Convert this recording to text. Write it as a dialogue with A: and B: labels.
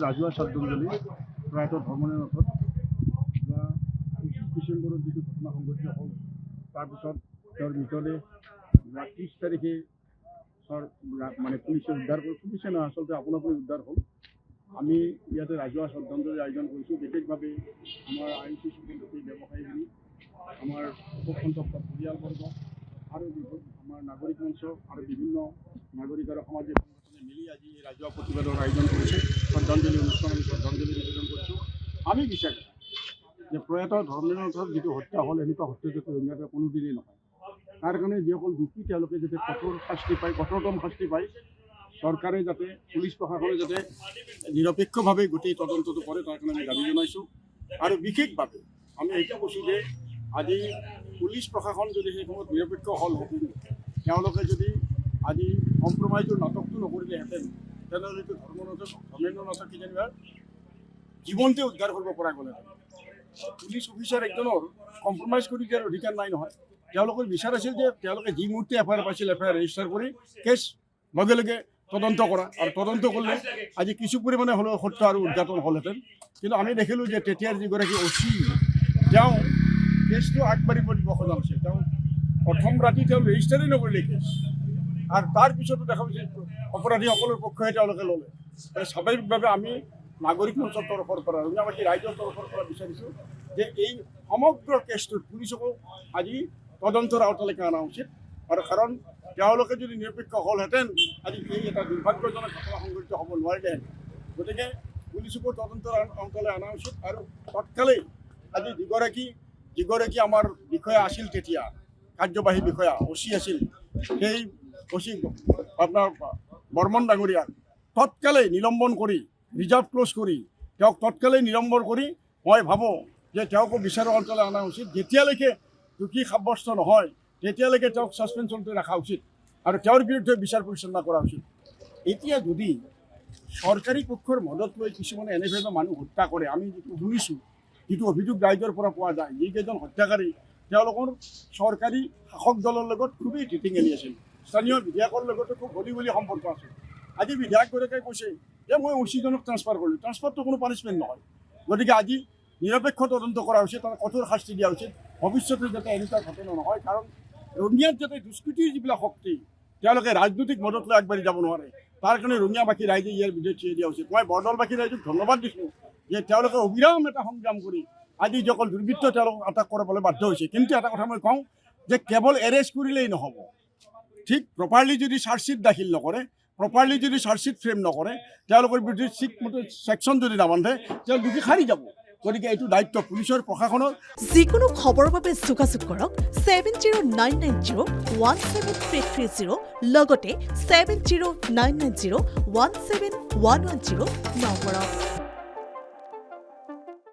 A: ৰাজহুৱা শ্ৰদ্ধাঞ্জলি প্ৰয়াত ধৰ্মনীয় নাথত যোৱা 25 ডিচেম্বৰত যিটো ঘটনা সংঘটিত হ'ল তাৰপিছত তেওঁৰ মৃতদেহ যোৱা 30 তাৰিখে পুলিচে উদ্ধাৰ কৰি পুলিচে নহয় আচলতে আপোনা উদ্ধাৰ হ'ল। আমি ইয়াতে ৰাজহুৱা শ্ৰদ্ধাঞ্জলি আয়োজন কৰিছোঁ। বিশেষভাৱে আমাৰ আই চি চি ব্যৱসায়ীখিনি, আমাৰ শোকসন্তপ্ত পৰিয়ালবৰ্গ আৰু আমাৰ নাগৰিক মঞ্চ আৰু বিভিন্ন নাগৰিক আৰু সামাজিক সংগঠনে মিলি আজি এই ৰাজহুৱা প্ৰতিবাদৰ আয়োজন কৰিছে। শ্ৰদ্ধাঞ্জলি অনুষ্ঠান আমি শ্ৰদ্ধাঞ্জলি নিবেদন কৰিছোঁ। আমি বিচাৰোঁ যে প্ৰয়াত ধৰ্মনীয় নাথৰ যিটো হত্যা হ'ল এনেকুৱা হত্যা যাতে ৰঙিয়াতে কোনোদিনেই নহয়। তাৰ কাৰণে যিসকল দোষী তেওঁলোকে যাতে কঠোৰ শাস্তি পায়, কঠোৰতম শাস্তি পায়। চৰকাৰে যাতে পুলিচ প্ৰশাসনে যাতে নিৰপেক্ষভাৱে গোটেই তদন্তটো কৰে তাৰ কাৰণে আমি দাবী জনাইছোঁ। আৰু বিশেষভাৱে আমি এইটো কৈছোঁ যে আজি পুলিচ প্ৰশাসন যদি সেই সময়ত নিৰপেক্ষ হ'লহেঁতেন, তেওঁলোকে যদি আজি কম্প্ৰমাইজৰ নাটকটো নকৰিলেহেঁতেন, তেনেহ'লেতো ধৰ্মেন্দ্ৰ নাথক কিজানিবা জীৱনতে উদ্ধাৰ কৰিব পৰা গ'লহেঁতেন। পুলিচ অফিচাৰ একজনৰ কম্প্ৰমাইজ কৰি দিয়াৰ অধিকাৰ নাই নহয়। তেওঁলোকৰ বিচাৰ আছিল যে তেওঁলোকে যি মুহূৰ্তে এফআইআৰ পাইছিল এফআইআৰ ৰেজিষ্টাৰ কৰি কেছ লগে লগে তদন্ত কৰা, আৰু তদন্ত কৰিলে আজি কিছু পৰিমাণে হ'লেও সত্য আৰু উদঘাটন হ'লহেঁতেন। কিন্তু আমি দেখিলোঁ যে তেতিয়াৰ যিগৰাকী অচি তেওঁ কেছটো আগবাঢ়িব দিব খোজা নাছিল। তেওঁ প্ৰথম ৰাতি তেওঁ ৰেজিষ্টাৰেই নকৰিলে কেছ, আৰু তাৰপিছতো দেখা পাইছে অপৰাধীসকলৰ পক্ষে তেওঁলোকে ল'লে। স্বাভাৱিকভাৱে আমি নাগৰিক মঞ্চৰ তৰফৰ পৰা ৰঙিয়াবাসী ৰাইজৰ তৰফৰ পৰা বিচাৰিছোঁ যে এই সমগ্ৰ কেছটোত পুলিচকো আজি তদন্তৰ আওতালৈকে অনা উচিত। আৰু কাৰণ তেওঁলোকে যদি নিৰপেক্ষ হ'লহেঁতেন আজি এই এটা দুৰ্ভাগ্যজনক ঘটনা সংঘটিত হ'ব নোৱাৰিলেহেঁতেন। গতিকে পুলিচকো তদন্তৰ আওতালৈ অনা উচিত। আৰু তৎকালেই আজি যিগৰাকী আমাৰ বিষয়া আছিল, তেতিয়া কাৰ্যবাহী বিষয়া অচি আছিল, সেই অচি আপোনাৰ বৰ্মন ডাঙৰীয়াক তৎকালেই নিলম্বন কৰি ৰিজাৰ্ভ ক্ল'জ কৰি তেওঁক তৎকালেই নিলম্বন কৰি মই ভাবোঁ যে তেওঁকো বিচাৰৰ অঞ্চললৈ অনা উচিত। যেতিয়ালৈকে দোষী সাব্যস্ত নহয় তেতিয়ালৈকে তেওঁক ছাছপেনশ্যনটো ৰখা উচিত আৰু তেওঁৰ বিৰুদ্ধে বিচাৰ পৰিচালনা কৰা উচিত। এতিয়া যদি চৰকাৰী পক্ষৰ মদত লৈ কিছুমানে এনেধৰণৰ মানুহ হত্যা কৰে, আমি যিটো শুনিছোঁ, যিটো অভিযোগ ৰাইজৰ পৰা পোৱা যায়, যিকেইজন হত্যাকাৰী তেওঁলোকৰ চৰকাৰী শাসক দলৰ লগত খুবেই টিটিঙেলি আছিল। স্থানীয় বিধায়কৰ লগতো খুব গলি সম্পৰ্ক আছিল। আজি বিধায়কগৰাকীয়ে কৈছে যে মই অচিজনক ট্ৰান্সফাৰ কৰিলোঁ। ট্ৰান্সফাৰটো কোনো পানিছমেণ্ট নহয়। গতিকে আজি নিৰপেক্ষ তদন্ত কৰা উচিত, তাৰ কঠোৰ শাস্তি দিয়া উচিত, ভৱিষ্যতে যাতে এনেকুৱা ঘটনা নহয়। কাৰণ ৰঙিয়াত যাতে দুষ্কৃতিৰ যিবিলাক শক্তি তেওঁলোকে ৰাজনৈতিক মদত লৈ আগবাঢ়ি যাব নোৱাৰে, তাৰ কাৰণে ৰঙিয়াবাসী ৰাইজে ইয়াৰ বিৰুদ্ধে থিয় দিয়া উচিত। মই বৰদলবাসী ৰাইজক ধন্যবাদ দিছোঁ যে তেওঁলোকে অবিৰাম এটা সংগ্ৰাম কৰি আজি যিসকল দুৰ্বৃত্ত তেওঁলোকক আটক কৰাবলৈ বাধ্য হৈছে। কিন্তু এটা কথা মই কওঁ যে কেৱল এৰেষ্ট কৰিলেই নহ'ব, ঠিক প্ৰপাৰলি যদি চাৰ্জশ্বিট দাখিল নকৰে, প্ৰপাৰলি যদি চাৰ্জশ্বিট ফ্ৰেম নকৰে, তেওঁলোকৰ বিৰুদ্ধে ছেকশ্যন যদি নাবান্ধে, তেওঁ দোষী সাৰি যাব। গতিকে এইটো দায়িত্ব পুলিচৰ প্ৰশাসনৰ।
B: যিকোনো খবৰৰ বাবে যোগাযোগ কৰক 7099017330 লগতে 7099017110 নম্বৰত।